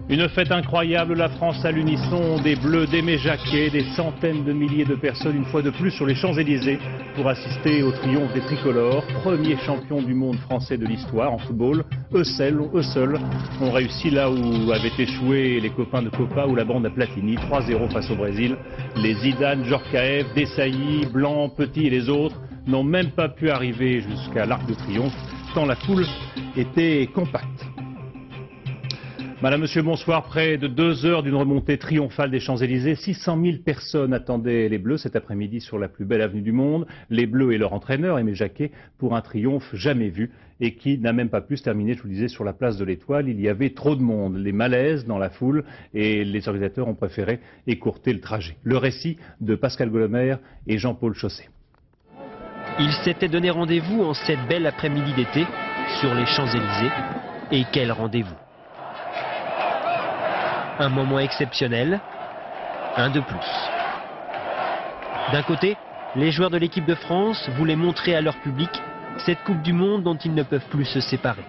Une fête incroyable, la France à l'unisson, des Bleus, d'Aimé Jacquet, des centaines de milliers de personnes une fois de plus sur les Champs-Élysées pour assister au triomphe des tricolores, premier champion du monde français de l'histoire en football. Eux seuls ont réussi là où avaient échoué les copains de Copa ou la bande à Platini, 3-0 face au Brésil. Les Zidane, Djorkaeff, Desailly, Blanc, Petit et les autres n'ont même pas pu arriver jusqu'à l'Arc de Triomphe tant la foule était compacte. Madame, Monsieur, bonsoir. Près de 2 heures d'une remontée triomphale des Champs-Élysées. 600 000 personnes attendaient les Bleus cet après-midi sur la plus belle avenue du monde. Les Bleus et leur entraîneur, Aimé Jacquet, pour un triomphe jamais vu et qui n'a même pas pu se terminer, je vous le disais, sur la place de l'Étoile. Il y avait trop de monde, les malaises dans la foule et les organisateurs ont préféré écourter le trajet. Le récit de Pascal Golomer et Jean-Paul Chausset. Ils s'étaient donné rendez-vous en cette belle après-midi d'été sur les Champs-Élysées. Et quel rendez-vous! Un moment exceptionnel, un de plus. D'un côté, les joueurs de l'équipe de France voulaient montrer à leur public cette Coupe du Monde dont ils ne peuvent plus se séparer.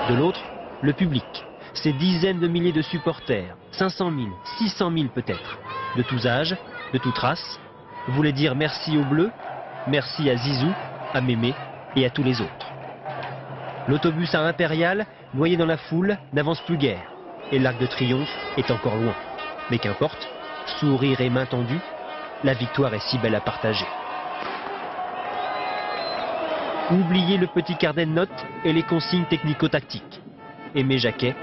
De l'autre, le public, ces dizaines de milliers de supporters, 500 000, 600 000 peut-être, de tous âges, de toutes races, voulaient dire merci aux Bleus, merci à Zizou, à Mémé et à tous les autres. L'autobus à Impérial, noyé dans la foule, n'avance plus guère. Et l'Arc de Triomphe est encore loin. Mais qu'importe, sourire et main tendue, la victoire est si belle à partager. Oubliez le petit carnet de notes et les consignes technico-tactiques. Aimé Jacquet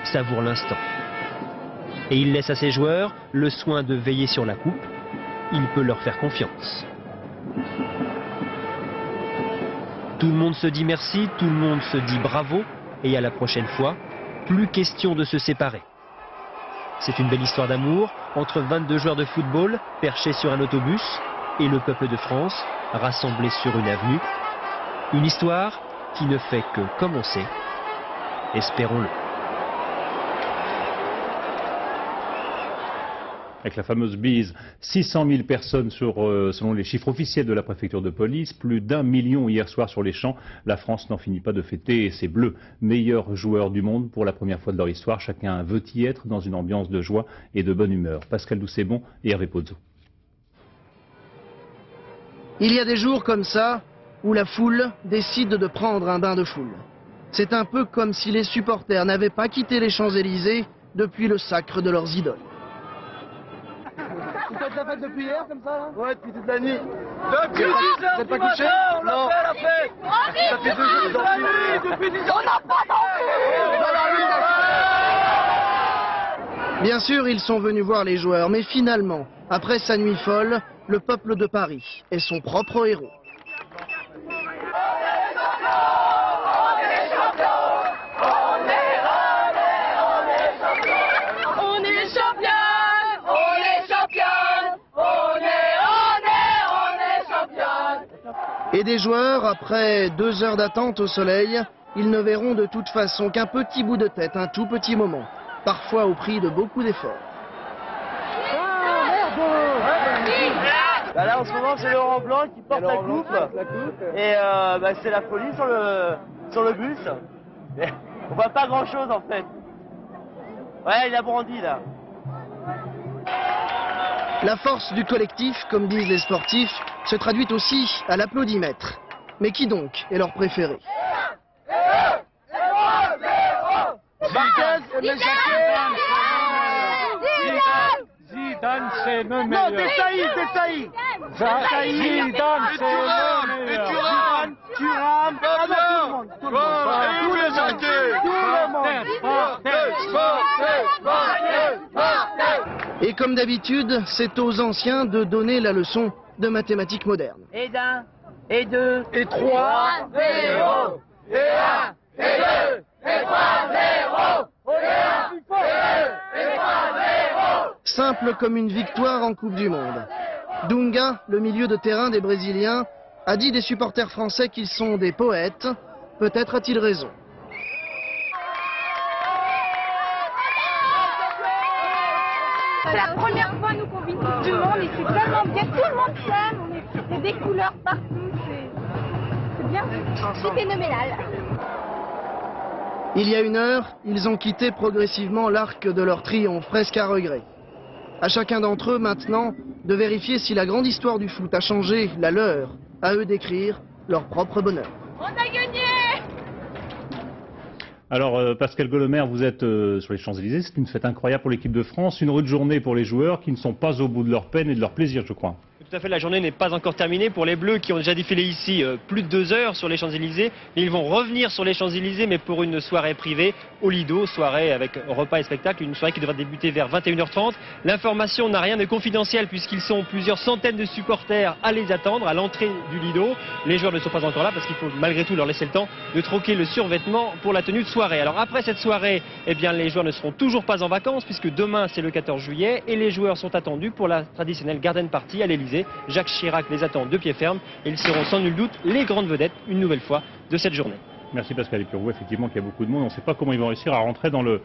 savoure l'instant. Et il laisse à ses joueurs le soin de veiller sur la coupe. Il peut leur faire confiance. Tout le monde se dit merci, tout le monde se dit bravo, et à la prochaine fois, plus question de se séparer. C'est une belle histoire d'amour entre 22 joueurs de football perchés sur un autobus et le peuple de France rassemblé sur une avenue. Une histoire qui ne fait que commencer, espérons-le. Avec la fameuse bise, 600 000 personnes selon les chiffres officiels de la préfecture de police, plus d'1 million hier soir sur les champs. La France n'en finit pas de fêter ses Bleus, meilleurs joueurs du monde pour la première fois de leur histoire. Chacun veut y être dans une ambiance de joie et de bonne humeur. Pascal Doucet-Bon et Hervé Pozzo. Il y a des jours comme ça où la foule décide de prendre un bain de foule. C'est un peu comme si les supporters n'avaient pas quitté les Champs-Élysées depuis le sacre de leurs idoles. Vous faites la fête depuis hier comme ça là? Ouais, depuis toute la nuit. Depuis 10 heures Vous êtes pas couché? on l'a fait la fête. Ça fait 2 jours que vous depuis 10 heures. On n'a pas dormi. Bien sûr, ils sont venus voir les joueurs, mais finalement, après sa nuit folle, le peuple de Paris est son propre héros. Et des joueurs, après 2 heures d'attente au soleil, ils ne verront de toute façon qu'un petit bout de tête, un tout petit moment, parfois au prix de beaucoup d'efforts. Bah là en ce moment c'est Laurent Blanc qui porte la coupe et c'est la folie sur le bus. Mais on voit pas grand chose en fait. Ouais, il a brandi là. La force du collectif, comme disent les sportifs, se traduit aussi à l'applaudimètre. Mais qui donc est leur préféré? Zidane, c'est le meilleur. Non, Desailly. Zidane, c'est le meilleur. Zidane, Thuram, tout le monde. Et comme d'habitude, c'est aux anciens de donner la leçon de mathématiques modernes. Et d'un, et deux, Et 3, 0, et 1, et 2, et 3, 0, et 3, 0. simple comme une victoire en Coupe du Monde. Dunga, le milieu de terrain des Brésiliens, a dit des supporters français qu'ils sont des poètes. Peut-être a-t-il raison. C'est la première fois nous qu'on vit une Coupe du Monde et c'est tellement Tout le monde s'aime, il y a des couleurs partout, c'est bien, c'est phénoménal. Il y a une heure, ils ont quitté progressivement l'arc de leur triomphe, presque à regret. À chacun d'entre eux maintenant de vérifier si la grande histoire du foot a changé la leur, à eux d'écrire leur propre bonheur. On a gagné! Alors Pascal Golomer, vous êtes sur les Champs-Élysées, c'est une fête incroyable pour l'équipe de France, une rude journée pour les joueurs qui ne sont pas au bout de leur peine et de leur plaisir, je crois. Tout à fait, la journée n'est pas encore terminée pour les Bleus qui ont déjà défilé ici plus de 2 heures sur les Champs-Élysées. Ils vont revenir sur les Champs-Élysées mais pour une soirée privée au Lido, soirée avec repas et spectacle, une soirée qui devra débuter vers 21h30. L'information n'a rien de confidentiel puisqu'ils sont plusieurs centaines de supporters à les attendre à l'entrée du Lido. Les joueurs ne sont pas encore là parce qu'il faut malgré tout leur laisser le temps de troquer le survêtement pour la tenue de soirée. Alors après cette soirée, eh bien, les joueurs ne seront toujours pas en vacances puisque demain c'est le 14 juillet et les joueurs sont attendus pour la traditionnelle garden party à l'Elysée. Jacques Chirac les attend de pied ferme et ils seront sans nul doute les grandes vedettes, une nouvelle fois, de cette journée. Merci Pascal. Et puis on voit effectivement qu'il y a beaucoup de monde. On ne sait pas comment ils vont réussir à rentrer dans le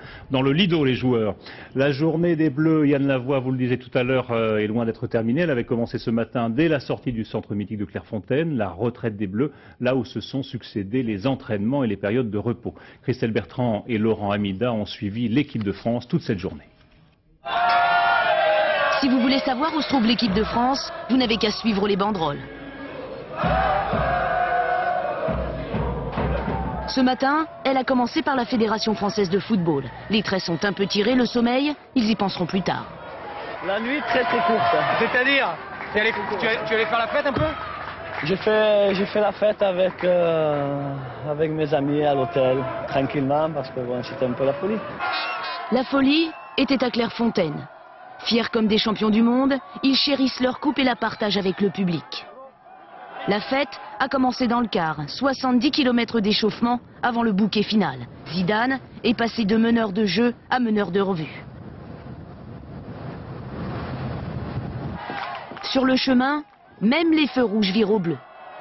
Lido, les joueurs. La journée des Bleus, Yann Lavoie, vous le disiez tout à l'heure, est loin d'être terminée. Elle avait commencé ce matin dès la sortie du centre mythique de Clairefontaine, la retraite des Bleus, là où se sont succédés les entraînements et les périodes de repos. Christelle Bertrand et Laurent Amida ont suivi l'équipe de France toute cette journée. Si vous voulez savoir où se trouve l'équipe de France, vous n'avez qu'à suivre les banderoles. Ce matin, elle a commencé par la Fédération française de football. Les traits sont un peu tirés, le sommeil, ils y penseront plus tard. La nuit très courte. C'est-à-dire, tu allais faire la fête un peu? J'ai fait la fête avec mes amis à l'hôtel, tranquillement, parce que bon, c'était un peu la folie. La folie était à Clairefontaine. Fiers comme des champions du monde, ils chérissent leur coupe et la partagent avec le public. La fête a commencé dans le quart, 70 km d'échauffement avant le bouquet final. Zidane est passé de meneur de jeu à meneur de revue. Sur le chemin, même les feux rouges virent au bleu.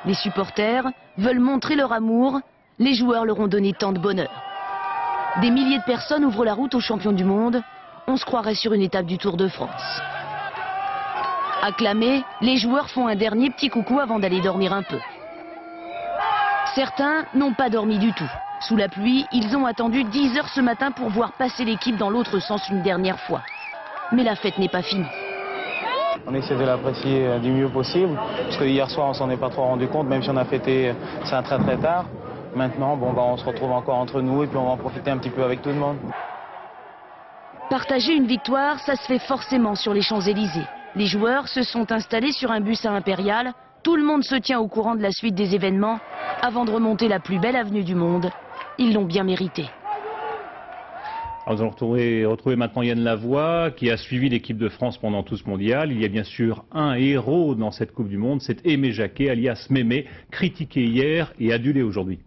Les supporters veulent montrer leur amour, les joueurs leur ont donné tant de bonheur. Des milliers de personnes ouvrent la route aux champions du monde, on se croirait sur une étape du Tour de France. Acclamés, les joueurs font un dernier petit coucou avant d'aller dormir un peu. Certains n'ont pas dormi du tout. Sous la pluie, ils ont attendu 10 heures ce matin pour voir passer l'équipe dans l'autre sens une dernière fois. Mais la fête n'est pas finie. On essaie de l'apprécier du mieux possible, parce que hier soir on s'en est pas trop rendu compte, même si on a fêté ça très tard. Maintenant, bon, on se retrouve encore entre nous et puis on va en profiter un petit peu avec tout le monde. Partager une victoire, ça se fait forcément sur les Champs-Élysées. Les joueurs se sont installés sur un bus à Impérial. Tout le monde se tient au courant de la suite des événements avant de remonter la plus belle avenue du monde. Ils l'ont bien mérité. Alors nous allons retrouver maintenant Yann Lavoie qui a suivi l'équipe de France pendant tout ce mondial. Il y a bien sûr un héros dans cette Coupe du Monde, c'est Aimé Jacquet, alias Mémé, critiqué hier et adulé aujourd'hui.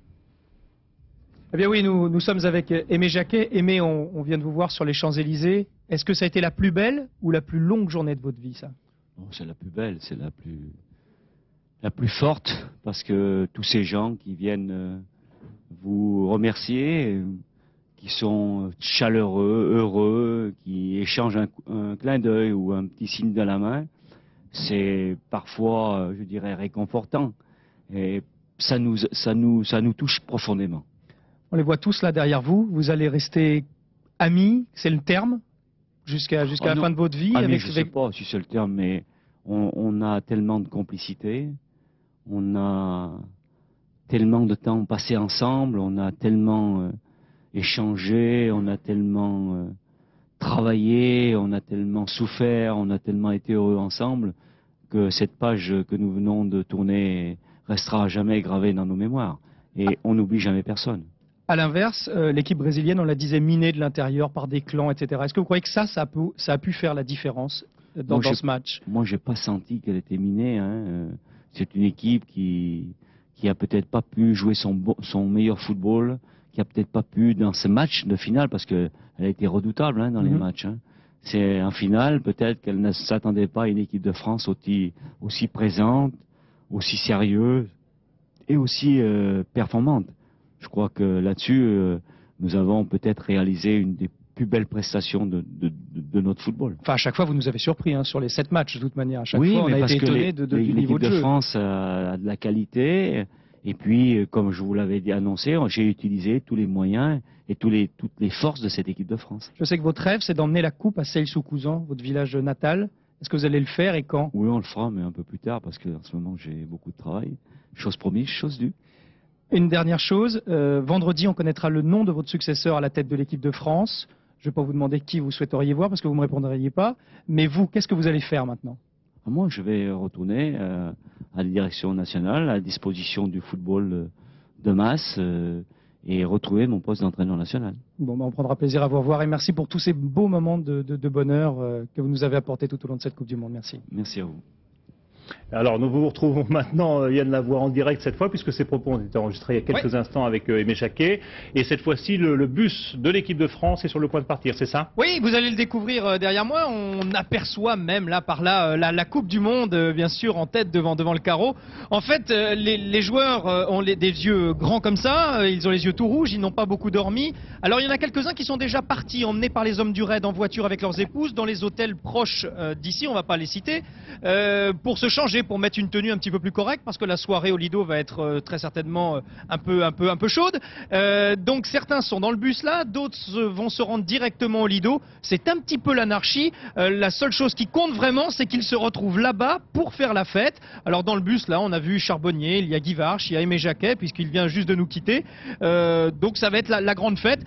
Eh bien oui, nous sommes avec Aimé Jacquet. Aimé, on vient de vous voir sur les Champs-Élysées. Est-ce que ça a été la plus belle ou la plus longue journée de votre vie, ça? Non, c'est la plus belle, c'est la plus forte, parce que tous ces gens qui viennent vous remercier, qui sont chaleureux, heureux, qui échangent un clin d'œil ou un petit signe de la main, c'est parfois, je dirais, réconfortant. Et ça nous touche profondément. On les voit tous là derrière vous. Vous allez rester amis, c'est le terme, jusqu'à la fin de votre vie. Je ne sais pas si c'est le terme, mais on a tellement de complicité, on a tellement de temps passé ensemble, on a tellement échangé, on a tellement travaillé, on a tellement souffert, on a tellement été heureux ensemble, que cette page que nous venons de tourner restera à jamais gravée dans nos mémoires. Et on n'oublie jamais personne. À l'inverse, l'équipe brésilienne, on la disait, minée de l'intérieur par des clans, etc. Est-ce que vous croyez que ça a pu faire la différence dans ce match? Moi, j'ai pas senti qu'elle était minée. Hein. C'est une équipe qui a peut-être pas pu jouer son meilleur football, qui a peut-être pas pu dans ce match de finale, parce qu'elle a été redoutable dans les matchs. Hein. C'est en finale, peut-être qu'elle ne s'attendait pas à une équipe de France aussi présente, aussi sérieuse et aussi performante. Je crois que là-dessus, nous avons peut-être réalisé une des plus belle prestation de notre football. Enfin, à chaque fois, vous nous avez surpris hein, sur les 7 matchs, de toute manière. À chaque oui, fois, on mais a parce été que étonné du niveau de jeu. L'équipe de France a de la qualité. Et puis, comme je vous l'avais annoncé, j'ai utilisé tous les moyens et toutes les forces de cette équipe de France. Je sais que votre rêve, c'est d'emmener la coupe à Seille-sous-Couzan, votre village natal. Est-ce que vous allez le faire et quand? Oui, on le fera, mais un peu plus tard, parce qu'en ce moment, j'ai beaucoup de travail. Chose promise, chose due. Une dernière chose, vendredi, on connaîtra le nom de votre successeur à la tête de l'équipe de France. Je ne vais pas vous demander qui vous souhaiteriez voir, parce que vous ne me répondriez pas. Mais vous, qu'est-ce que vous allez faire maintenant? Moi, je vais retourner à la direction nationale, à la disposition du football de masse, et retrouver mon poste d'entraîneur national. Bon, on prendra plaisir à vous revoir et merci pour tous ces beaux moments de bonheur que vous nous avez apportés tout au long de cette Coupe du Monde. Merci. Merci à vous. Alors nous vous retrouvons maintenant, Yann Lavoie, en direct cette fois, puisque ces propos ont été enregistrés il y a quelques instants avec Aimé Jacquet. Et cette fois-ci, le bus de l'équipe de France est sur le point de partir, c'est ça? Oui, vous allez le découvrir derrière moi. On aperçoit même là par là la Coupe du Monde, bien sûr, en tête devant le carreau. En fait, les joueurs ont des yeux grands comme ça, ils ont les yeux tout rouges, ils n'ont pas beaucoup dormi. Alors il y en a quelques-uns qui sont déjà partis, emmenés par les hommes du raid en voiture avec leurs épouses, dans les hôtels proches d'ici, on ne va pas les citer, pour se changer, pour mettre une tenue un petit peu plus correcte, parce que la soirée au Lido va être très certainement un peu chaude. Donc certains sont dans le bus là, d'autres vont se rendre directement au Lido. C'est un petit peu l'anarchie. La seule chose qui compte vraiment, c'est qu'ils se retrouvent là-bas pour faire la fête. Alors dans le bus là, on a vu Charbonnier, il y a Guy Varche, il y a Aimé Jacquet, puisqu'il vient juste de nous quitter. Donc ça va être la grande fête.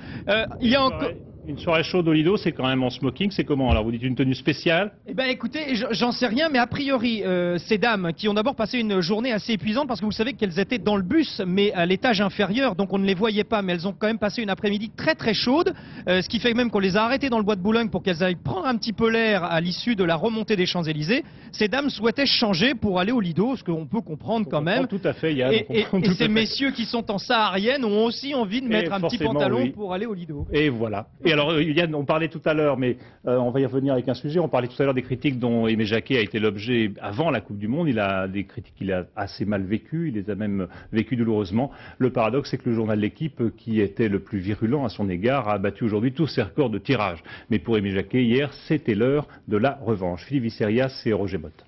Il y a encore... Une soirée chaude au Lido, c'est quand même en smoking, c'est comment? Alors vous dites une tenue spéciale? Eh bien écoutez, j'en sais rien, mais a priori, ces dames qui ont d'abord passé une journée assez épuisante, parce que vous savez qu'elles étaient dans le bus, mais à l'étage inférieur, donc on ne les voyait pas, mais elles ont quand même passé une après-midi très très chaude, ce qui fait même qu'on les a arrêtées dans le bois de Boulogne pour qu'elles aillent prendre un petit peu l'air à l'issue de la remontée des Champs-Élysées. Ces dames souhaitaient changer pour aller au Lido, ce qu'on peut comprendre quand même. Tout à fait, Yann. Et ces messieurs qui sont en saharienne ont aussi envie de mettre un petit pantalon pour aller au Lido. Et voilà. Et alors Yann, on parlait tout à l'heure, mais on va y revenir avec un sujet. On parlait tout à l'heure des critiques dont Aimé Jacquet a été l'objet avant la Coupe du Monde. Il a des critiques qu'il a assez mal vécues, il les a même vécues douloureusement. Le paradoxe, c'est que le journal L'Équipe, qui était le plus virulent à son égard, a battu aujourd'hui tous ses records de tirage. Mais pour Aimé Jacquet, hier, c'était l'heure de la revanche. Philippe Visserias et Roger Motte.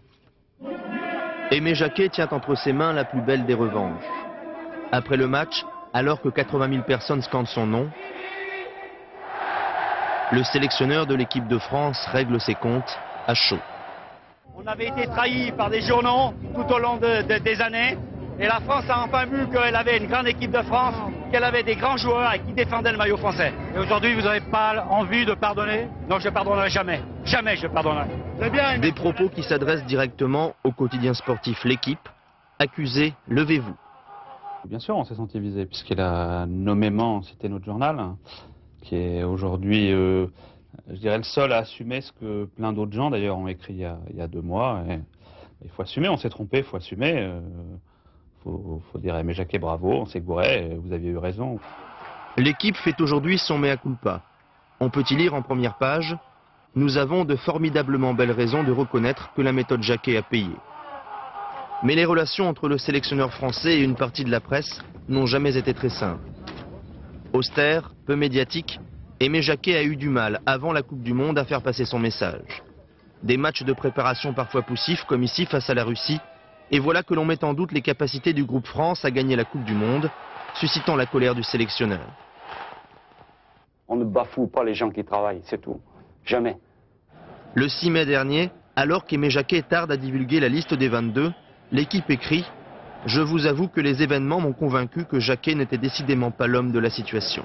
Aimé Jacquet tient entre ses mains la plus belle des revanches. Après le match, alors que 80 000 personnes scandent son nom, le sélectionneur de l'équipe de France règle ses comptes à chaud. On avait été trahis par des journaux tout au long des années. Et la France a enfin vu qu'elle avait une grande équipe de France, qu'elle avait des grands joueurs et qui défendaient le maillot français. Et aujourd'hui, vous n'avez pas envie de pardonner? Non, je ne pardonnerai jamais. Jamais je pardonnerai. Des propos qui s'adressent directement au quotidien sportif L'Équipe. Accusés, levez-vous. Bien sûr, on s'est senti visé, puisqu'il a nommément cité notre journal, qui est aujourd'hui, je dirais, le seul à assumer ce que plein d'autres gens, d'ailleurs, ont écrit il y a 2 mois. Et il faut assumer, on s'est trompé, il faut assumer. Faut dire à Aimé Jacquet, bravo, on s'est gouré, vous aviez eu raison. L'Équipe fait aujourd'hui son mea culpa. On peut y lire en première page: nous avons de formidablement belles raisons de reconnaître que la méthode Jacquet a payé. Mais les relations entre le sélectionneur français et une partie de la presse n'ont jamais été très simples. Austère, peu médiatique, Aimé Jacquet a eu du mal, avant la Coupe du Monde, à faire passer son message. Des matchs de préparation parfois poussifs, comme ici face à la Russie, et voilà que l'on met en doute les capacités du groupe France à gagner la Coupe du Monde, suscitant la colère du sélectionneur. On ne bafoue pas les gens qui travaillent, c'est tout. Jamais. Le 6 mai dernier, alors qu'Aimé Jacquet tarde à divulguer la liste des 22, L'Équipe écrit « Je vous avoue que les événements m'ont convaincu que Jacquet n'était décidément pas l'homme de la situation. »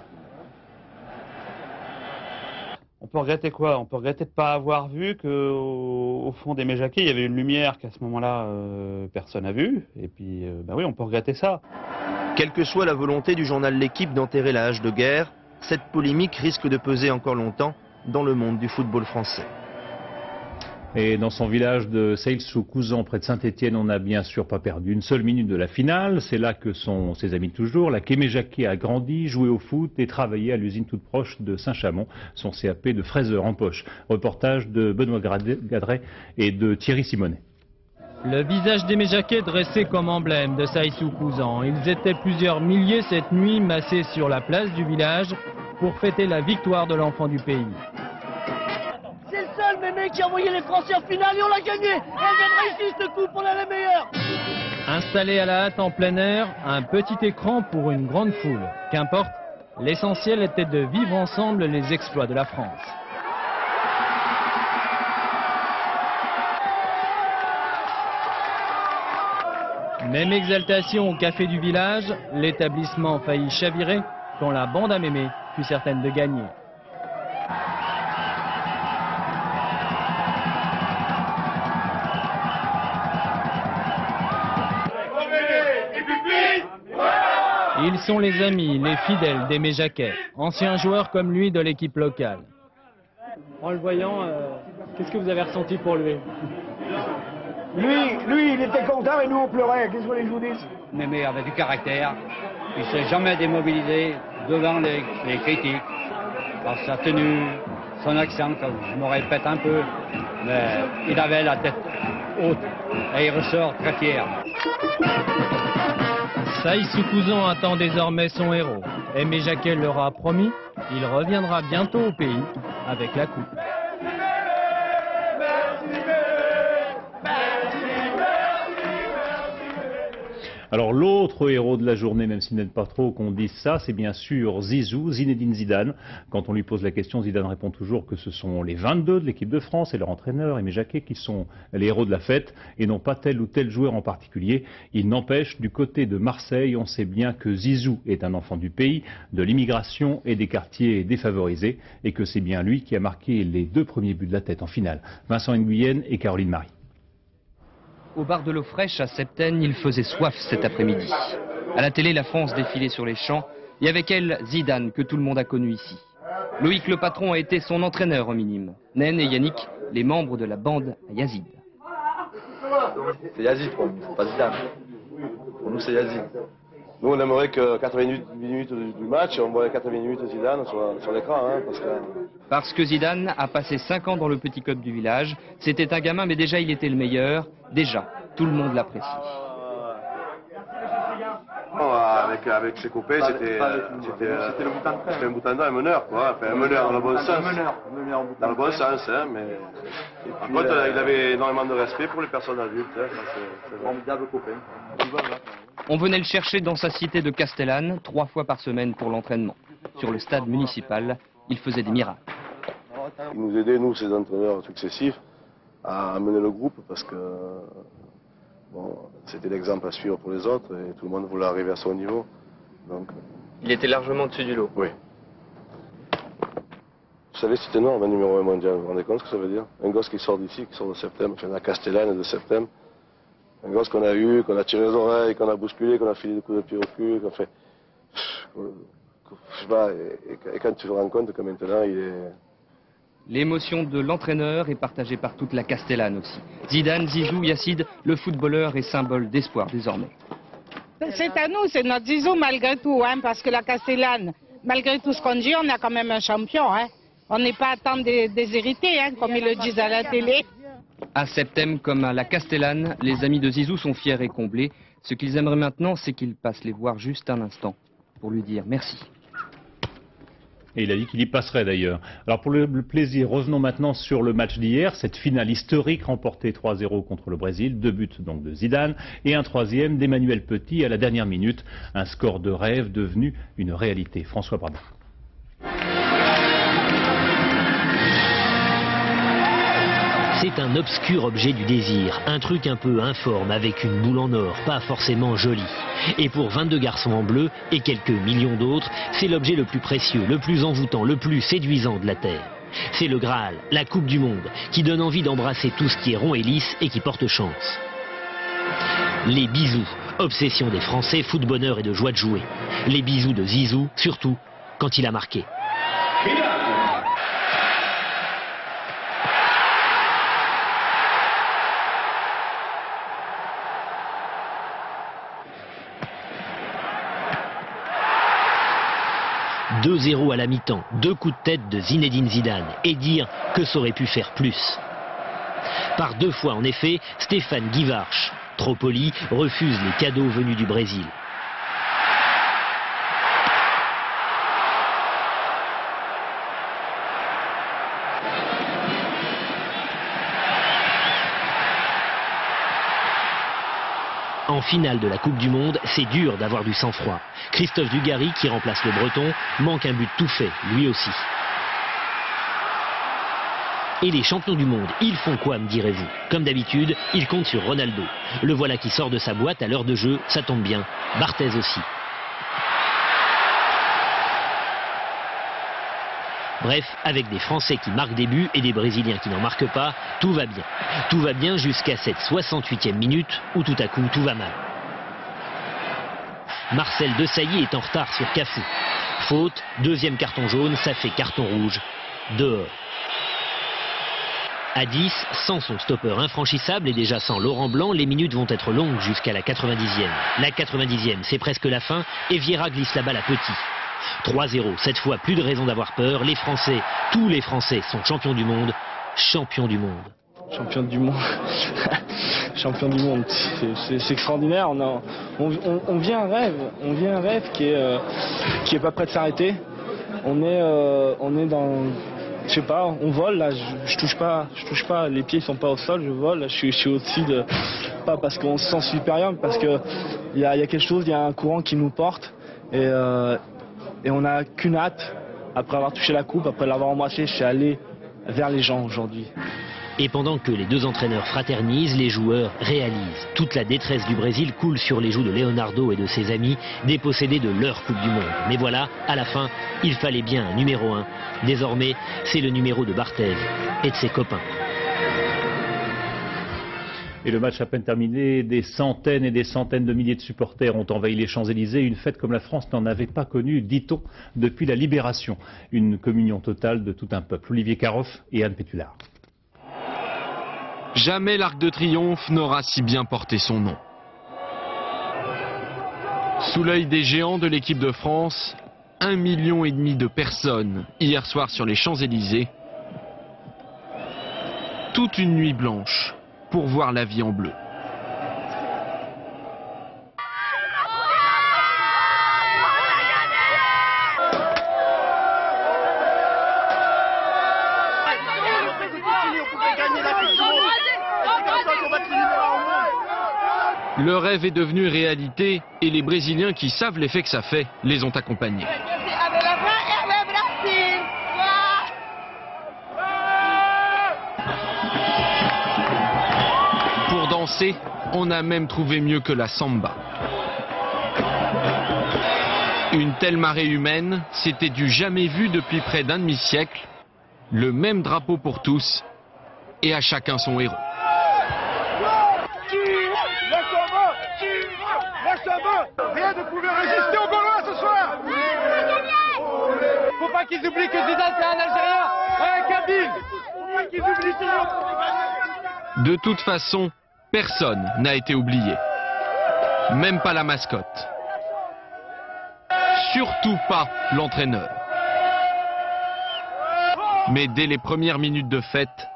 On peut regretter quoi? On peut regretter de ne pas avoir vu qu'au fond d'Aimé Jacquet, il y avait une lumière qu'à ce moment-là, personne n'a vue. Et puis, oui, on peut regretter ça. Quelle que soit la volonté du journal L'Équipe d'enterrer la hache de guerre, cette polémique risque de peser encore longtemps dans le monde du football français. Et dans son village de Seille-sous-Couzan, près de Saint-Étienne, on n'a bien sûr pas perdu une seule minute de la finale. C'est là que sont ses amis de toujours. Là qu'Aimé Jacquet a grandi, joué au foot et travaillé à l'usine toute proche de Saint-Chamond, son CAP de fraiseur en poche. Reportage de Benoît Gadret et de Thierry Simonet. Le visage d'Aimé Jacquet dressé comme emblème de Seille-sous-Couzan. Ils étaient plusieurs milliers cette nuit massés sur la place du village. pour fêter la victoire de l'enfant du pays. C'est le seul Mémé qui a envoyé les Français en finale et on l'a gagné. On gagnera ici cette coupe, on est les meilleurs. Installé à la hâte en plein air, un petit écran pour une grande foule. Qu'importe, l'essentiel était de vivre ensemble les exploits de la France. Même exaltation au café du village, l'établissement faillit chavirer quand la bande à Mémé fut certaine de gagner. Ils sont les amis, les fidèles d'Aimé Jacquet, ancien joueur comme lui de l'équipe locale. En le voyant, qu'est-ce que vous avez ressenti pour lui? Lui, il était content et nous on pleurait. Qu'est-ce que les vous disent? Mémé avait du caractère. Il ne s'est jamais démobilisé devant les critiques. Par sa tenue, son accent, je me répète un peu, mais il avait la tête haute et il ressort très fier. Saïssou Couzan attend désormais son héros. Aimé Jacquet leur a promis, il reviendra bientôt au pays avec la coupe. Alors l'autre héros de la journée, même s'il n'aime pas trop qu'on dise ça, c'est bien sûr Zizou, Zinedine Zidane. Quand on lui pose la question, Zidane répond toujours que ce sont les 22 de l'équipe de France et leur entraîneur Aimé Jacquet qui sont les héros de la fête et non pas tel ou tel joueur en particulier. Il n'empêche, du côté de Marseille, on sait bien que Zizou est un enfant du pays, de l'immigration et des quartiers défavorisés et que c'est bien lui qui a marqué les 2 premiers buts de la tête en finale. Vincent Nguyen et Caroline Marie. Au bar de l'eau fraîche à Septène, il faisait soif cet après-midi. À la télé, la France défilait sur les champs et avec elle Zidane, que tout le monde a connu ici. Loïc le patron a été son entraîneur au minime. Nen et Yannick, les membres de la bande à Yazid. C'est Yazid pour nous, c'est pas Zidane. Pour nous c'est Yazid. Nous on aimerait que 88 minutes du match, on voit 80 minutes de Zidane sur l'écran. Parce que Zidane a passé 5 ans dans le petit club du village. C'était un gamin mais déjà il était le meilleur. Déjà, tout le monde l'apprécie. Avec ses copains, c'était un bout en un meneur, quoi. Enfin, un meneur dans le bon sens. Dans le bon sens, hein, mais... Par contre, il avait énormément de respect pour les personnes adultes. C'est un formidable copain. On venait le chercher dans sa cité de Castellane, 3 fois par semaine pour l'entraînement. Sur le stade municipal, il faisait des miracles. Il nous aidait, nous, ces entraîneurs successifs, à mener le groupe parce que bon, c'était l'exemple à suivre pour les autres et tout le monde voulait arriver à son niveau. Donc... Il était largement au-dessus du lot. Oui. Vous savez, c'est énorme, un numéro 1 mondial. Vous vous rendez compte ce que ça veut dire? Un gosse qui sort d'ici, qui sort de Septembre, enfin, de la Castellane et de Septembre. Un gosse qu'on a eu, qu'on a tiré les oreilles, qu'on a bousculé, qu'on a filé des coups de pied au cul, qu'on fait... Je sais pas, et quand tu te rends compte que maintenant il est... L'émotion de l'entraîneur est partagée par toute la Castellane aussi. Zidane, Zizou, Yacine, le footballeur est symbole d'espoir désormais. C'est à nous, c'est notre Zizou malgré tout, hein, parce que la Castellane, malgré tout ce qu'on dit, on a quand même un champion. Hein. On n'est pas à temps déshérité, hein, comme ils le disent à la télé. À Septem comme à la Castellane, les amis de Zizou sont fiers et comblés. Ce qu'ils aimeraient maintenant, c'est qu'il passe les voir juste un instant pour lui dire merci. Et il a dit qu'il y passerait d'ailleurs. Alors pour le plaisir, revenons maintenant sur le match d'hier, cette finale historique remportée 3-0 contre le Brésil, 2 buts donc de Zidane et un 3e d'Emmanuel Petit à la dernière minute. Un score de rêve devenu une réalité. François Brabant. C'est un obscur objet du désir, un truc un peu informe avec une boule en or, pas forcément jolie. Et pour 22 garçons en bleu et quelques millions d'autres, c'est l'objet le plus précieux, le plus envoûtant, le plus séduisant de la Terre. C'est le Graal, la Coupe du Monde, qui donne envie d'embrasser tout ce qui est rond et lisse et qui porte chance. Les bisous, obsession des Français, foot de bonheur et de joie de jouer. Les bisous de Zizou, surtout quand il a marqué. « 2-0 à la mi-temps, 2 coups de tête de Zinedine Zidane et dire que ça aurait pu faire plus. Par 2 fois en effet, Stéphane Guivarch, trop poli, refuse les cadeaux venus du Brésil. En finale de la Coupe du Monde, c'est dur d'avoir du sang-froid. Christophe Dugarry, qui remplace le Breton, manque un but tout fait, lui aussi. Et les champions du monde, ils font quoi, me direz-vous? Comme d'habitude, ils comptent sur Ronaldo. Le voilà qui sort de sa boîte à l'heure de jeu, ça tombe bien. Barthez aussi. Bref, avec des Français qui marquent des buts et des Brésiliens qui n'en marquent pas, tout va bien. Tout va bien jusqu'à cette 68e minute où tout à coup tout va mal. Marcel Desailly est en retard sur Cafu. Faute, deuxième carton jaune, ça fait carton rouge. Dehors. À 10, sans son stopper infranchissable et déjà sans Laurent Blanc, les minutes vont être longues jusqu'à la 90e. La 90e, c'est presque la fin et Vieira glisse la balle à Petit. 3-0, cette fois plus de raison d'avoir peur. Les Français, tous les Français sont champions du monde. Champions du monde. Champion du monde. Champion du monde. C'est extraordinaire. On vit un rêve qui est pas prêt de s'arrêter. On est dans, je sais pas, on vole là. Je touche pas. Les pieds sont pas au sol. Je vole. Là, je suis au-dessus de, pas parce qu'on se sent supérieur, mais parce que il y a quelque chose, il y a un courant qui nous porte et on n'a qu'une hâte. Après avoir touché la coupe, après l'avoir embrassé, c'est aller vers les gens aujourd'hui. Et pendant que les deux entraîneurs fraternisent, les joueurs réalisent. Toute la détresse du Brésil coule sur les joues de Leonardo et de ses amis, dépossédés de leur Coupe du Monde. Mais voilà, à la fin, il fallait bien un numéro 1. Désormais, c'est le numéro de Barthez et de ses copains. Et le match à peine terminé, des centaines et des centaines de milliers de supporters ont envahi les Champs-Élysées. Une fête comme la France n'en avait pas connue, dit-on, depuis la Libération. Une communion totale de tout un peuple. Olivier Caroff et Anne Pétulard. Jamais l'Arc de Triomphe n'aura si bien porté son nom. Sous l'œil des géants de l'équipe de France, 1,5 million de personnes hier soir sur les Champs-Élysées. Toute une nuit blanche pour voir la vie en bleu. Le rêve est devenu réalité et les Brésiliens qui savent l'effet que ça fait les ont accompagnés. Pour danser, on a même trouvé mieux que la samba. Une telle marée humaine, c'était du jamais vu depuis près d'un demi-siècle. Le même drapeau pour tous et à chacun son héros. Rien ne pouvait résister aux Gaulois ce soir. Faut pas qu'ils oublient que Zidane c'est un Algérien, un Kabyle. Faut pas qu'ils oublient toujours. De toute façon, personne n'a été oublié. Même pas la mascotte. Surtout pas l'entraîneur. Mais dès les premières minutes de fête,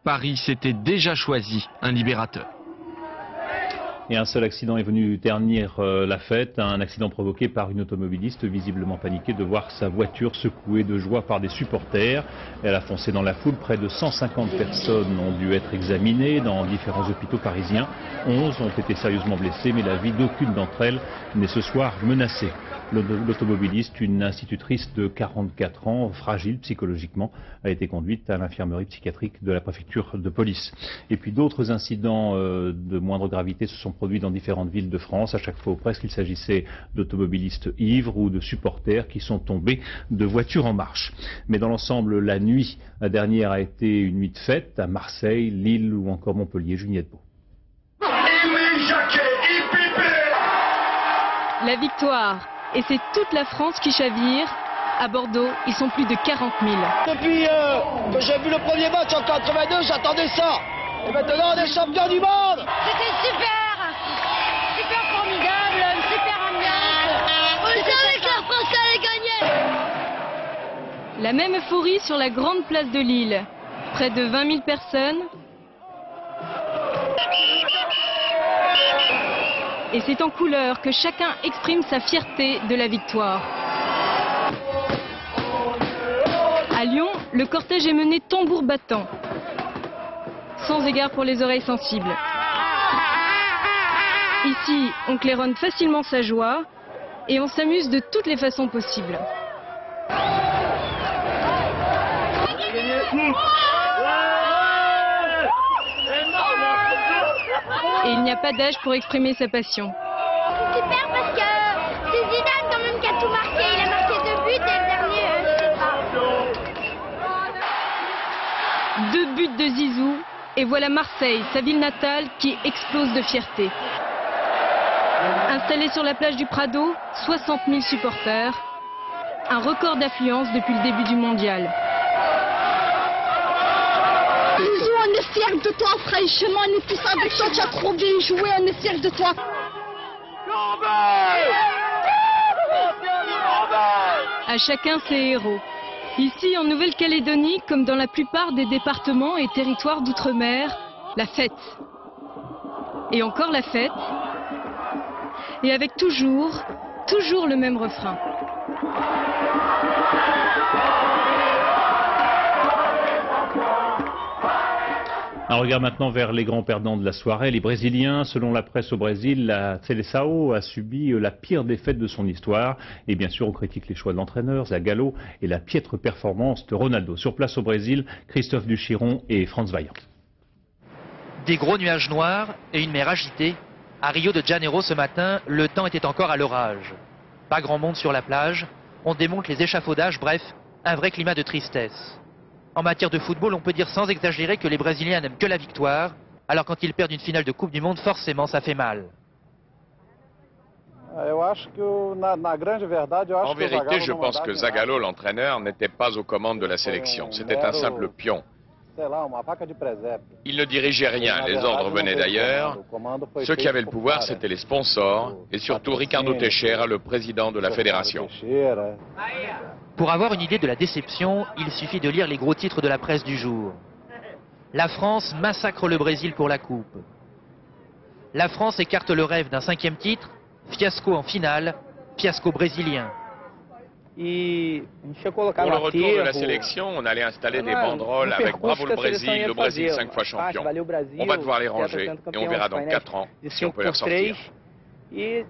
Paris s'était déjà choisi un libérateur. Et un seul accident est venu ternir la fête, un accident provoqué par une automobiliste visiblement paniquée de voir sa voiture secouée de joie par des supporters. Elle a foncé dans la foule, près de 150 personnes ont dû être examinées dans différents hôpitaux parisiens. 11 ont été sérieusement blessées, mais la vie d'aucune d'entre elles n'est ce soir menacée. L'automobiliste, une institutrice de 44 ans, fragile psychologiquement, a été conduite à l'infirmerie psychiatrique de la préfecture de police. Et puis d'autres incidents de moindre gravité se sont produits dans différentes villes de France. À chaque fois ou presque, il s'agissait d'automobilistes ivres ou de supporters qui sont tombés de voitures en marche. Mais dans l'ensemble, la nuit dernière a été une nuit de fête à Marseille, Lille ou encore Montpellier. Juliette Beau. La victoire. Et c'est toute la France qui chavire. À Bordeaux, ils sont plus de 40 000. Depuis que j'ai vu le premier match en 82, j'attendais ça. Et maintenant, on est champion du monde. C'était super formidable, une super ambiance. On savait que la France allait gagner. La même euphorie sur la grande place de Lille. Près de 20 000 personnes. Et c'est en couleur que chacun exprime sa fierté de la victoire. À Lyon, le cortège est mené tambour battant, sans égard pour les oreilles sensibles. Ici, on claironne facilement sa joie et on s'amuse de toutes les façons possibles. Et il n'y a pas d'âge pour exprimer sa passion. C'est super parce que c'est Zidane quand même qui a tout marqué. Il a marqué 2 buts et le dernier, je sais pas. 2 buts de Zizou et voilà Marseille, sa ville natale, qui explose de fierté. Installé sur la plage du Prado, 60 000 supporters, un record d'affluence depuis le début du mondial. Zizou, on est fiers de toi, franchement, on est tous avec toi, tu as trop bien joué, on est fiers de toi. À chacun ses héros. Ici, en Nouvelle-Calédonie, comme dans la plupart des départements et territoires d'outre-mer, la fête. Et encore la fête. Et avec toujours le même refrain. Un regard maintenant vers les grands perdants de la soirée, les Brésiliens. Selon la presse au Brésil, la Seleção a subi la pire défaite de son histoire. Et bien sûr, on critique les choix de l'entraîneur, Zagallo, et la piètre performance de Ronaldo. Sur place au Brésil, Christophe Duchiron et Franz Vaillant. Des gros nuages noirs et une mer agitée. À Rio de Janeiro ce matin, le temps était encore à l'orage. Pas grand monde sur la plage, on démonte les échafaudages, bref, un vrai climat de tristesse. En matière de football, on peut dire sans exagérer que les Brésiliens n'aiment que la victoire, alors quand ils perdent une finale de Coupe du Monde, forcément ça fait mal. En vérité, je pense que Zagallo, l'entraîneur, n'était pas aux commandes de la sélection. C'était un simple pion. Il ne dirigeait rien, les ordres venaient d'ailleurs. Ceux qui avaient le pouvoir, c'étaient les sponsors et surtout Ricardo Teixeira, le président de la fédération. Pour avoir une idée de la déception, il suffit de lire les gros titres de la presse du jour. La France massacre le Brésil pour la Coupe. La France écarte le rêve d'un 5e titre, fiasco en finale, fiasco brésilien. Pour le retour de la sélection, on allait installer des banderoles avec Bravo le Brésil 5 fois champion. On va devoir les ranger et on verra dans 4 ans si on peut les ressortir. Il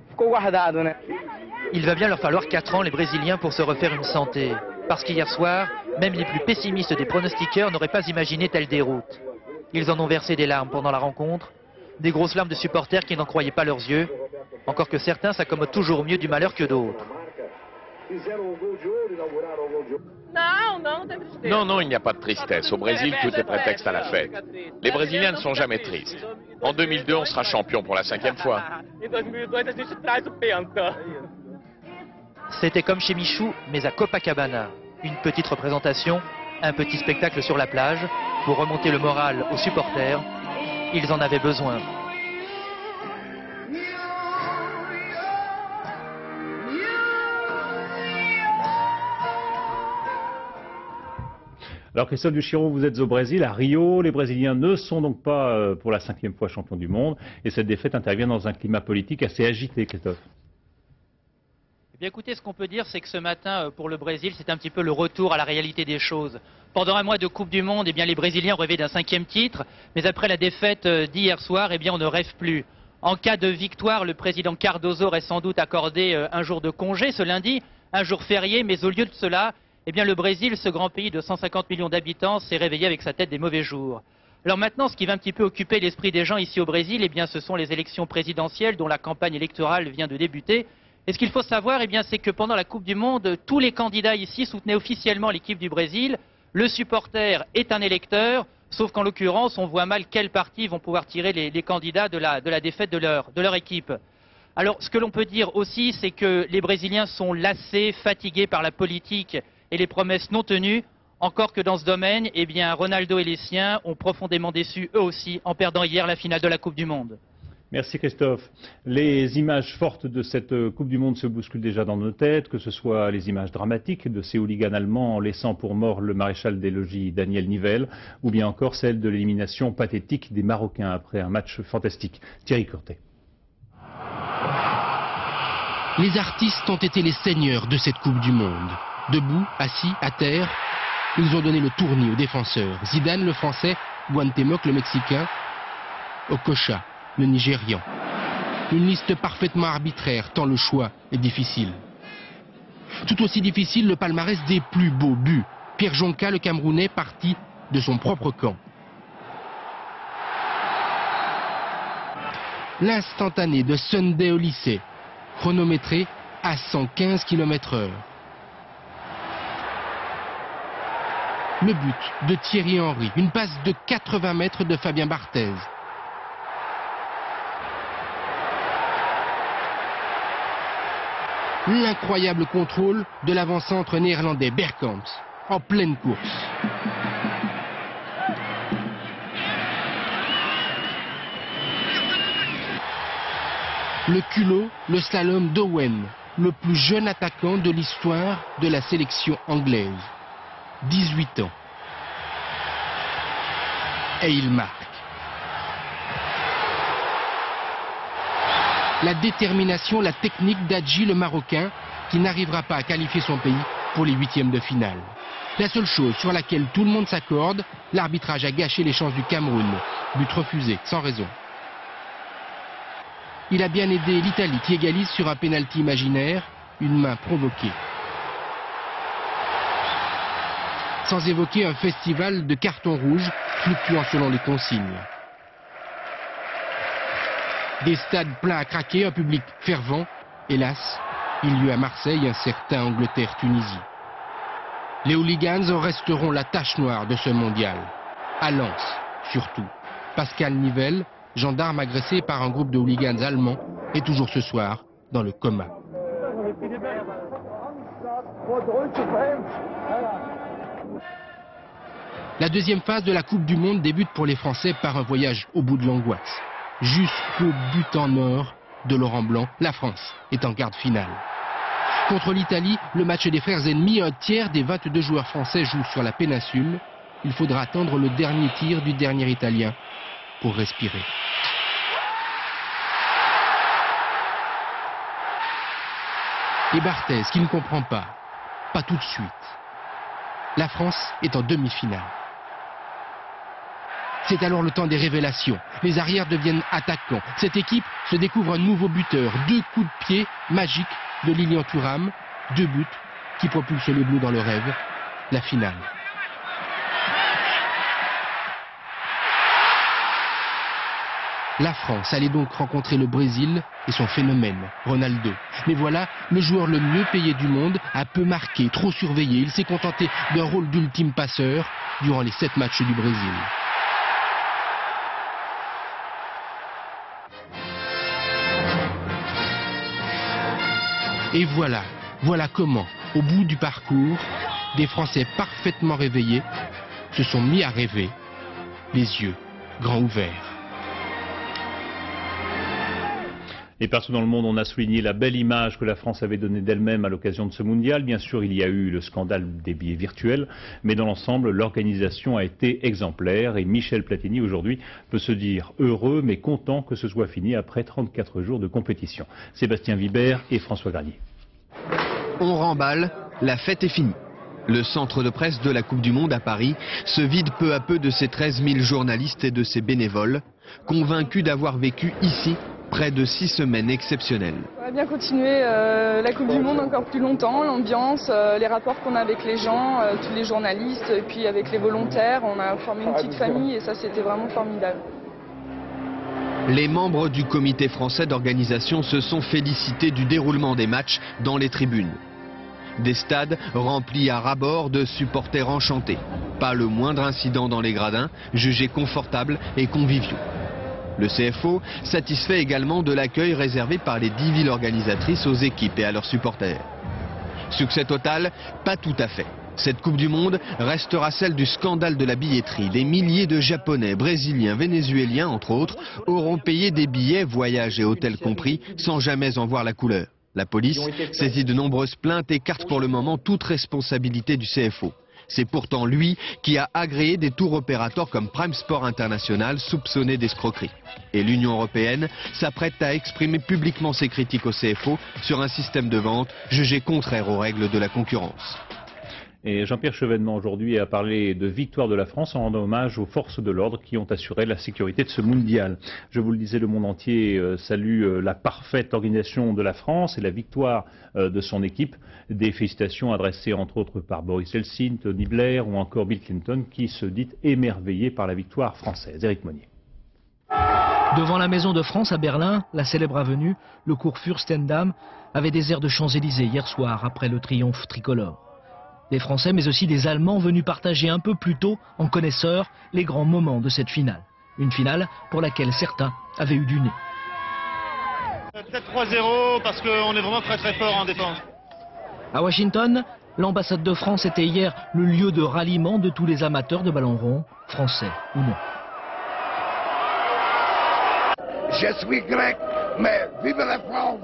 va bien leur falloir 4 ans, les Brésiliens, pour se refaire une santé. Parce qu'hier soir, même les plus pessimistes des pronostiqueurs n'auraient pas imaginé telle déroute. Ils en ont versé des larmes pendant la rencontre, des grosses larmes de supporters qui n'en croyaient pas leurs yeux, encore que certains s'accommodent toujours mieux du malheur que d'autres. Non, il n'y a pas de tristesse. Au Brésil, tout est prétexte à la fête. Les Brésiliens ne sont jamais tristes. En 2002, on sera champion pour la 5e fois. C'était comme chez Michou, mais à Copacabana. Une petite représentation, un petit spectacle sur la plage, pour remonter le moral aux supporters. Ils en avaient besoin. Alors Christophe Duchiron, vous êtes au Brésil, à Rio. Les Brésiliens ne sont donc pas pour la 5e fois champions du monde. Et cette défaite intervient dans un climat politique assez agité, Christophe. Eh bien écoutez, ce qu'on peut dire, c'est que ce matin, pour le Brésil, c'est un petit peu le retour à la réalité des choses. Pendant un mois de Coupe du Monde, eh bien, les Brésiliens rêvaient d'un 5e titre. Mais après la défaite d'hier soir, eh bien, on ne rêve plus. En cas de victoire, le président Cardoso aurait sans doute accordé un jour de congé ce lundi, un jour férié. Mais au lieu de cela, eh bien, le Brésil, ce grand pays de 150 millions d'habitants, s'est réveillé avec sa tête des mauvais jours. Alors maintenant, ce qui va un petit peu occuper l'esprit des gens ici au Brésil, eh bien, ce sont les élections présidentielles dont la campagne électorale vient de débuter. Et ce qu'il faut savoir, eh bien, c'est que pendant la Coupe du Monde, tous les candidats ici soutenaient officiellement l'équipe du Brésil. Le supporter est un électeur, sauf qu'en l'occurrence, on voit mal quels partis vont pouvoir tirer les candidats de la défaite de leur équipe. Alors, ce que l'on peut dire aussi, c'est que les Brésiliens sont lassés, fatigués par la politique et les promesses non tenues, encore que dans ce domaine, eh bien, Ronaldo et les siens ont profondément déçu eux aussi en perdant hier la finale de la Coupe du Monde. Merci Christophe. Les images fortes de cette Coupe du Monde se bousculent déjà dans nos têtes, que ce soit les images dramatiques de ces hooligans allemands en laissant pour mort le maréchal des logis Daniel Nivelle, ou bien encore celle de l'élimination pathétique des Marocains après un match fantastique. Thierry Courtet. Les artistes ont été les seigneurs de cette Coupe du Monde. Debout, assis, à terre, ils ont donné le tournis aux défenseurs. Zidane, le Français, Guantemoc, le Mexicain, Okocha, le Nigérian. Une liste parfaitement arbitraire, tant le choix est difficile. Tout aussi difficile, le palmarès des plus beaux buts. Pierre Jonca, le Camerounais, parti de son propre camp. L'instantané de Sunday au lycée, chronométré à 115 km/h. Le but de Thierry Henry, une passe de 80 mètres de Fabien Barthez. L'incroyable contrôle de l'avant-centre néerlandais Bergkamp en pleine course. Le culot, le slalom d'Owen, le plus jeune attaquant de l'histoire de la sélection anglaise. 18 ans. Et il marque. La détermination, la technique d'Adji, le Marocain, qui n'arrivera pas à qualifier son pays pour les huitièmes de finale. La seule chose sur laquelle tout le monde s'accorde, l'arbitrage a gâché les chances du Cameroun. But refusé, sans raison. Il a bien aidé l'Italie qui égalise sur un pénalty imaginaire, une main provoquée. Sans évoquer un festival de cartons rouges fluctuant selon les consignes. Des stades pleins à craquer, un public fervent. Hélas, il y eut à Marseille un certain Angleterre-Tunisie. Les hooligans en resteront la tache noire de ce mondial. À Lens, surtout. Pascal Nivelle, gendarme agressé par un groupe de hooligans allemands, est toujours ce soir dans le coma. La deuxième phase de la Coupe du Monde débute pour les Français par un voyage au bout de l'angoisse. Jusqu'au but en or de Laurent Blanc, la France est en quart de finale. Contre l'Italie, le match des frères ennemis, un tiers des 22 joueurs français jouent sur la péninsule. Il faudra attendre le dernier tir du dernier Italien pour respirer. Et Barthez qui ne comprend pas tout de suite. La France est en demi-finale. C'est alors le temps des révélations. Les arrières deviennent attaquants. Cette équipe se découvre un nouveau buteur. 2 coups de pied magiques de Lilian Thuram. 2 buts qui propulsent les Bleus dans le rêve. La finale. La France allait donc rencontrer le Brésil et son phénomène, Ronaldo. Mais voilà, le joueur le mieux payé du monde a peu marqué, trop surveillé. Il s'est contenté d'un rôle d'ultime passeur durant les 7 matchs du Brésil. Et voilà comment, au bout du parcours, des Français parfaitement réveillés se sont mis à rêver, les yeux grands ouverts. Et partout dans le monde, on a souligné la belle image que la France avait donnée d'elle-même à l'occasion de ce mondial. Bien sûr, il y a eu le scandale des billets virtuels, mais dans l'ensemble, l'organisation a été exemplaire. Et Michel Platini, aujourd'hui, peut se dire heureux, mais content que ce soit fini après 34 jours de compétition. Sébastien Vibert et François Granier. On remballe, la fête est finie. Le centre de presse de la Coupe du Monde à Paris se vide peu à peu de ses 13 000 journalistes et de ses bénévoles, convaincus d'avoir vécu ici près de 6 semaines exceptionnelles. On va bien continuer la Coupe du Monde encore plus longtemps, l'ambiance, les rapports qu'on a avec les gens, tous les journalistes, et puis avec les volontaires. On a formé une petite famille et ça c'était vraiment formidable. Les membres du comité français d'organisation se sont félicités du déroulement des matchs dans les tribunes. Des stades remplis à ras-bord de supporters enchantés. Pas le moindre incident dans les gradins, jugés confortables et conviviaux. Le CFO satisfait également de l'accueil réservé par les 10 villes organisatrices aux équipes et à leurs supporters. Succès total? Pas tout à fait. Cette Coupe du Monde restera celle du scandale de la billetterie. Des milliers de Japonais, Brésiliens, Vénézuéliens, entre autres, auront payé des billets, voyages et hôtels compris, sans jamais en voir la couleur. La police saisit de nombreuses plaintes et écarte pour le moment toute responsabilité du CFO. C'est pourtant lui qui a agréé des tours opérateurs comme Prime Sport International soupçonnés d'escroquerie. Et l'Union européenne s'apprête à exprimer publiquement ses critiques au CFO sur un système de vente jugé contraire aux règles de la concurrence. Et Jean-Pierre Chevènement aujourd'hui a parlé de victoire de la France en rendant hommage aux forces de l'ordre qui ont assuré la sécurité de ce mondial. Je vous le disais, le monde entier salue la parfaite organisation de la France et la victoire de son équipe. Des félicitations adressées entre autres par Boris Helsin, Tony Blair ou encore Bill Clinton qui se dit émerveillé par la victoire française. Éric Monnier. Devant la Maison de France à Berlin, la célèbre avenue, le cours Fürstendamm avait des airs de Champs-Élysées hier soir après le triomphe tricolore. Des Français mais aussi des Allemands venus partager un peu plus tôt, en connaisseurs, les grands moments de cette finale. Une finale pour laquelle certains avaient eu du nez. Peut-être 3-0 parce qu'on est vraiment très fort en défense. À Washington, l'ambassade de France était hier le lieu de ralliement de tous les amateurs de ballon rond, français ou non. Je suis grec, mais vive la France!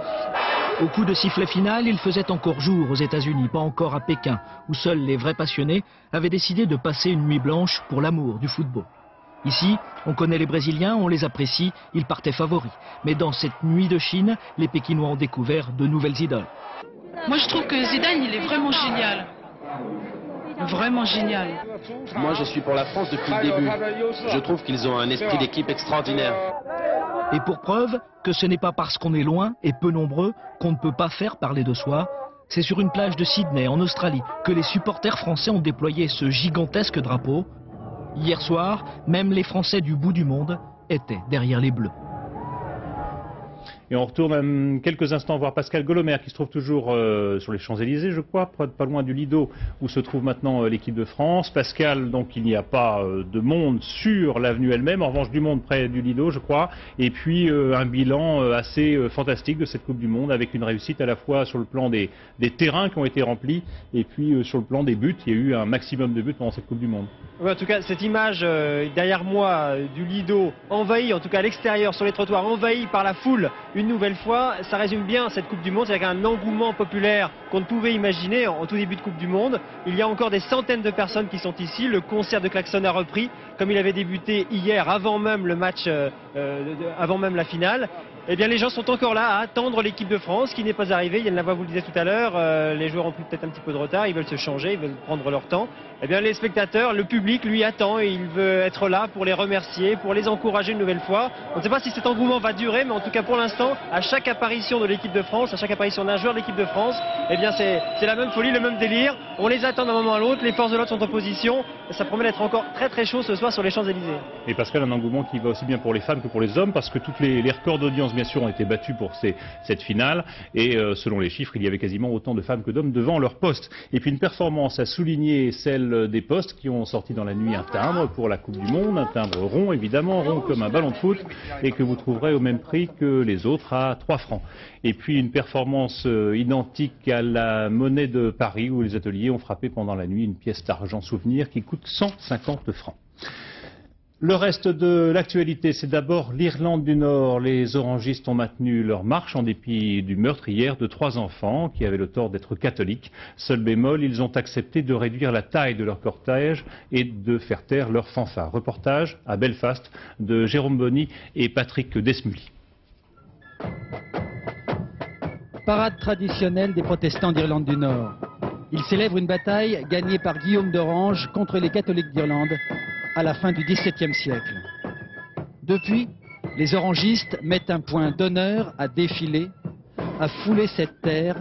Au coup de sifflet final, il faisait encore jour aux États-Unis, pas encore à Pékin, où seuls les vrais passionnés avaient décidé de passer une nuit blanche pour l'amour du football. Ici, on connaît les Brésiliens, on les apprécie, ils partaient favoris. Mais dans cette nuit de Chine, les Pékinois ont découvert de nouvelles idoles. Moi, je trouve que Zidane, il est vraiment génial. Vraiment génial. Moi, je suis pour la France depuis le début. Je trouve qu'ils ont un esprit d'équipe extraordinaire. Et pour preuve que ce n'est pas parce qu'on est loin et peu nombreux qu'on ne peut pas faire parler de soi, c'est sur une plage de Sydney, en Australie, que les supporters français ont déployé ce gigantesque drapeau. Hier soir, même les Français du bout du monde étaient derrière les Bleus. Et on retourne quelques instants voir Pascal Golomer qui se trouve toujours sur les Champs-Élysées, je crois, pas loin du Lido où se trouve maintenant l'équipe de France. Pascal, donc il n'y a pas de monde sur l'avenue elle-même, en revanche du monde près du Lido, je crois. Et puis un bilan assez fantastique de cette Coupe du Monde avec une réussite à la fois sur le plan des terrains qui ont été remplis et puis sur le plan des buts. Il y a eu un maximum de buts pendant cette Coupe du Monde. Oui, en tout cas, cette image derrière moi du Lido envahi, en tout cas à l'extérieur, sur les trottoirs, envahi par la foule, une nouvelle fois, ça résume bien cette Coupe du Monde. C'est avec un engouement populaire qu'on ne pouvait imaginer en tout début de Coupe du Monde. Il y a encore des centaines de personnes qui sont ici. Le concert de klaxon a repris, comme il avait débuté hier, avant même le match, avant même la finale. Eh bien, les gens sont encore là à attendre l'équipe de France qui n'est pas arrivée. Yann Lavoie vous le disait tout à l'heure, les joueurs ont pris peut-être un petit peu de retard, ils veulent se changer, ils veulent prendre leur temps. Eh bien, les spectateurs, le public, lui attend et il veut être là pour les remercier, pour les encourager une nouvelle fois. On ne sait pas si cet engouement va durer, mais en tout cas pour l'instant, à chaque apparition de l'équipe de France, à chaque apparition d'un joueur de l'équipe de France, eh bien c'est la même folie, le même délire. On les attend d'un moment à l'autre, les forces de l'ordre sont en position. Ça promet d'être encore très très chaud ce soir sur les Champs-Élysées. Et Pascal, un engouement qui va aussi bien pour les femmes que pour les hommes, parce que tous les records d'audience bien sûr ont été battus pour cette finale. Et selon les chiffres, il y avait quasiment autant de femmes que d'hommes devant leur poste. Et puis une performance à souligner, celle des postes qui ont sorti dans la nuit un timbre pour la Coupe du Monde, un timbre rond évidemment, rond comme un ballon de foot, et que vous trouverez au même prix que les autres à 3 francs. Et puis une performance identique à la Monnaie de Paris où les ateliers ont frappé pendant la nuit une pièce d'argent souvenir qui coûte 150 francs. Le reste de l'actualité, c'est d'abord l'Irlande du Nord. Les orangistes ont maintenu leur marche en dépit du meurtre hier de 3 enfants qui avaient le tort d'être catholiques. Seul bémol, ils ont accepté de réduire la taille de leur cortège et de faire taire leurs fanfares. Reportage à Belfast de Jérôme Bonny et Patrick Desmully. Parade traditionnelle des protestants d'Irlande du Nord. Ils célèbrent une bataille gagnée par Guillaume d'Orange contre les catholiques d'Irlande à la fin du XVIIe siècle. Depuis, les orangistes mettent un point d'honneur à défiler, à fouler cette terre,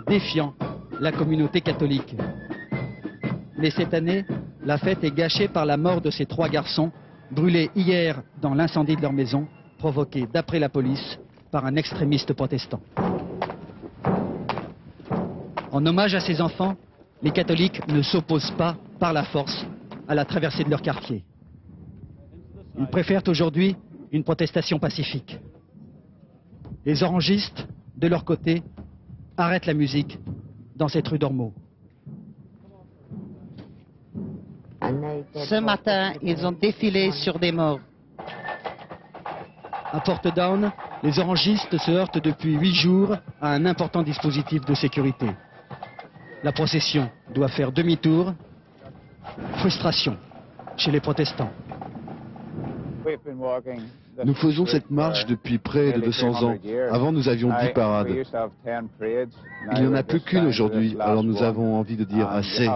défiant la communauté catholique. Mais cette année, la fête est gâchée par la mort de ces 3 garçons, brûlés hier dans l'incendie de leur maison, provoqué, d'après la police, par un extrémiste protestant. En hommage à ces enfants, les catholiques ne s'opposent pas par la force à la traversée de leur quartier. Ils préfèrent aujourd'hui une protestation pacifique. Les orangistes, de leur côté, arrêtent la musique dans cette rue d'Ormeau. Ce matin, ils ont défilé sur des morts. À Portadown, les orangistes se heurtent depuis 8 jours à un important dispositif de sécurité. La procession doit faire demi-tour. Frustration chez les protestants. Nous faisons cette marche depuis près de 200 ans. Avant, nous avions 10 parades. Il n'y en a plus qu'une aujourd'hui, alors nous avons envie de dire assez.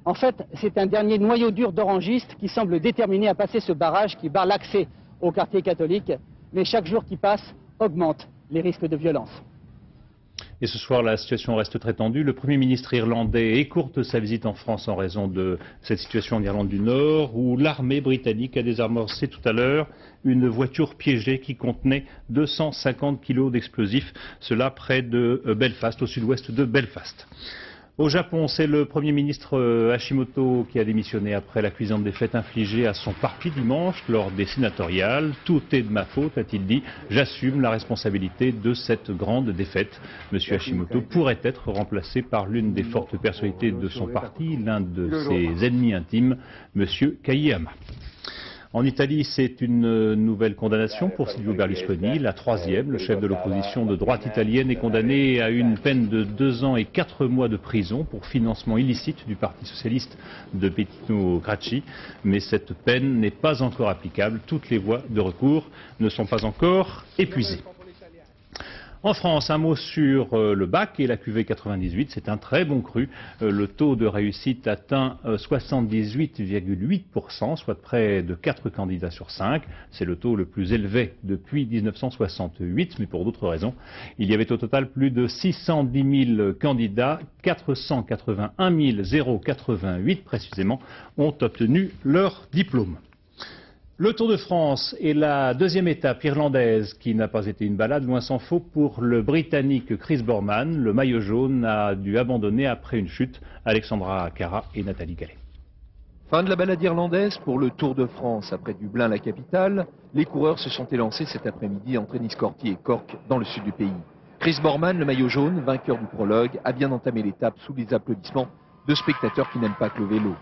En fait, c'est un dernier noyau dur d'orangistes qui semble déterminé à passer ce barrage qui barre l'accès au quartier catholique. Mais chaque jour qui passe augmente les risques de violence. Et ce soir, la situation reste très tendue. Le Premier ministre irlandais écourte sa visite en France en raison de cette situation en Irlande du Nord, où l'armée britannique a désamorcé tout à l'heure une voiture piégée qui contenait 250 kilos d'explosifs, cela près de Belfast, au sud-ouest de Belfast. Au Japon, c'est le Premier ministre Hashimoto qui a démissionné après la cuisante défaite infligée à son parti dimanche lors des sénatoriales. Tout est de ma faute, a-t-il dit. J'assume la responsabilité de cette grande défaite. Monsieur Hashimoto pourrait être remplacé par l'une des fortes personnalités de son parti, l'un de ses ennemis intimes, Monsieur Kayama. En Italie, c'est une nouvelle condamnation pour Silvio Berlusconi, la troisième. Le chef de l'opposition de droite italienne est condamné à une peine de 2 ans et 4 mois de prison pour financement illicite du Parti socialiste de Bettino Craxi. Mais cette peine n'est pas encore applicable. Toutes les voies de recours ne sont pas encore épuisées. En France, un mot sur le bac et la cuvée 98, c'est un très bon cru. Le taux de réussite atteint 78,8%, soit près de 4 candidats sur 5. C'est le taux le plus élevé depuis 1968, mais pour d'autres raisons. Il y avait au total plus de 610 000 candidats, 481 088 précisément, ont obtenu leur diplôme. Le Tour de France est la deuxième étape irlandaise qui n'a pas été une balade, loin s'en faut, pour le Britannique Chris Borman. Le maillot jaune a dû abandonner après une chute. Alexandra Cara et Nathalie Gallet. Fin de la balade irlandaise pour le Tour de France. Après Dublin, la capitale, les coureurs se sont élancés cet après-midi entre Enniscorthy et Cork, dans le sud du pays. Chris Borman, le maillot jaune, vainqueur du prologue, a bien entamé l'étape sous les applaudissements de spectateurs qui n'aiment pas que le vélo.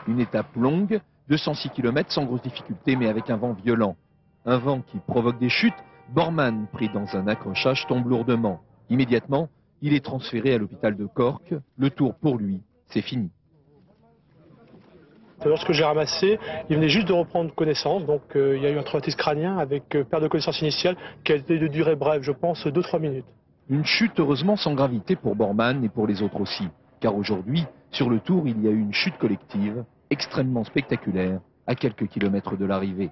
Une étape longue, 206 km sans grosse difficulté, mais avec un vent violent. Un vent qui provoque des chutes. Borman, pris dans un accrochage, tombe lourdement. Immédiatement, il est transféré à l'hôpital de Cork. Le tour, pour lui, c'est fini. Lorsque j'ai ramassé, il venait juste de reprendre connaissance, donc il y a eu un traumatisme crânien avec perte de connaissance initiale qui a été de durée brève, je pense 2-3 minutes. Une chute heureusement sans gravité pour Borman et pour les autres aussi. Car aujourd'hui, sur le tour, il y a eu une chute collective extrêmement spectaculaire à quelques kilomètres de l'arrivée.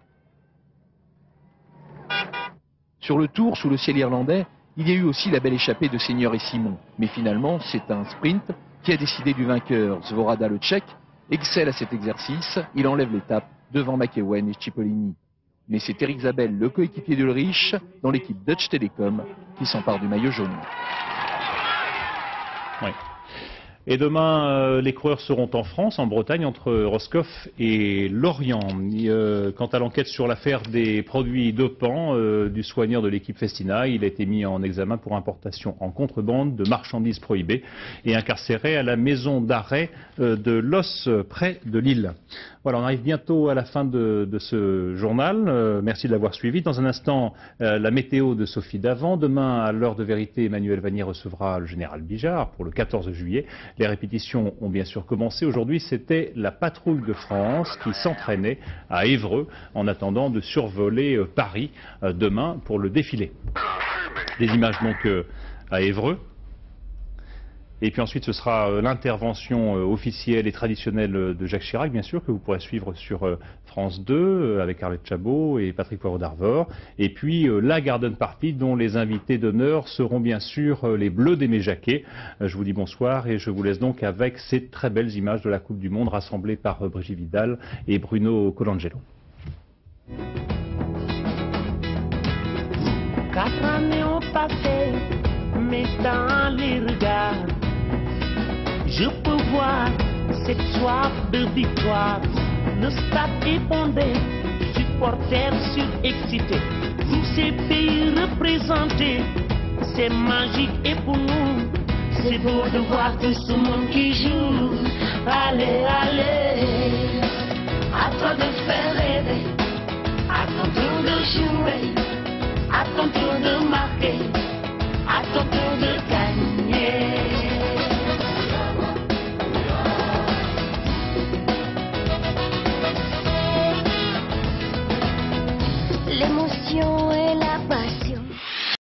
Sur le tour, sous le ciel irlandais, il y a eu aussi la belle échappée de Seigneur et Simon. Mais finalement, c'est un sprint qui a décidé du vainqueur. Zvorada, le Tchèque, excelle à cet exercice. Il enlève l'étape devant McEwen et Cipollini. Mais c'est Eric Zabel, le coéquipier d'Ulrich, dans l'équipe Deutsche Telekom, qui s'empare du maillot jaune. Oui. Et demain, les coureurs seront en France, en Bretagne, entre Roscoff et Lorient. Quant à l'enquête sur l'affaire des produits dopants du soigneur de l'équipe Festina, il a été mis en examen pour importation en contrebande de marchandises prohibées et incarcéré à la maison d'arrêt de Los, près de Lille. Voilà, on arrive bientôt à la fin de ce journal. Merci de l'avoir suivi. Dans un instant, la météo de Sophie Davant. Demain, à l'heure de vérité, Emmanuel Vanier recevra le général Bijard pour le 14 juillet. Les répétitions ont bien sûr commencé. Aujourd'hui, c'était la patrouille de France qui s'entraînait à Évreux en attendant de survoler Paris demain pour le défilé. Des images donc à Évreux. Et puis ensuite, ce sera l'intervention officielle et traditionnelle de Jacques Chirac, bien sûr, que vous pourrez suivre sur France 2 avec Arlette Chabot et Patrick Poivre d'Arvor. Et puis la Garden Party, dont les invités d'honneur seront bien sûr les Bleus d'Aimé Jacquet. Je vous dis bonsoir et je vous laisse donc avec ces très belles images de la Coupe du Monde rassemblées par Brigitte Vidal et Bruno Colangelo. 4 années ont passé, mais dans les regards, je peux voir cette soif de victoire. Le stade est bondé, supporters surexcités. Tous ces pays représentés, c'est magique et pour nous, c'est beau de voir tout ce monde qui joue. Allez, allez, à toi de faire rêver, à ton tour de jouer, à ton tour de marquer.